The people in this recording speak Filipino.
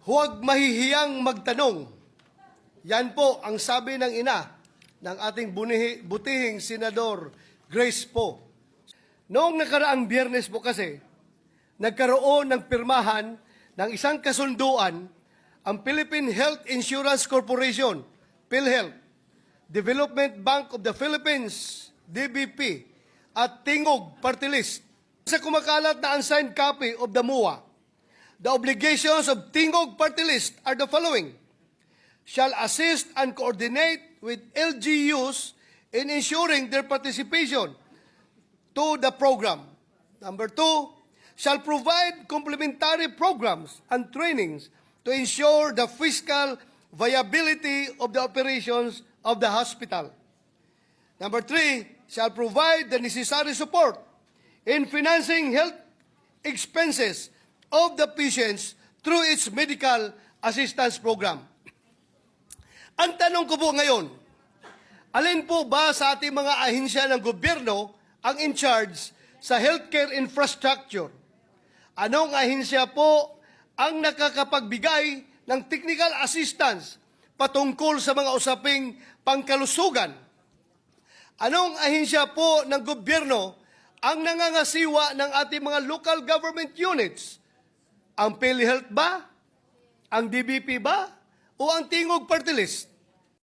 Huwag mahihiyang magtanong. Yan po ang sabi ng ina ng ating butihing Senador Grace Poe. Noong nakaraang Biyernes po kasi, nagkaroon ng pirmahan ng isang kasunduan ang Philippine Health Insurance Corporation, PhilHealth, Development Bank of the Philippines, DBP, at Tingog Party List. Sa kumakalat na unsigned copy of the MUA, the obligations of Tingog Party List are the following: shall assist and coordinate with LGUs in ensuring their participation to the program. Number 2, shall provide complementary programs and trainings to ensure the fiscal viability of the operations of the hospital. Number 3, shall provide the necessary support in financing health expenses of the patients through its medical assistance program. Ang tanong ko po ngayon, alin po ba sa ating mga ahensya ng gobyerno ang in charge sa healthcare infrastructure? Anong ahensya po ang nakakapagbigay ng technical assistance patungkol sa mga usaping pangkalusugan? Anong ahensya po ng gobyerno ang nangangasiwa ng ating mga local government units? Ang PhilHealth ba? Ang DBP ba? O ang Tingog Party List?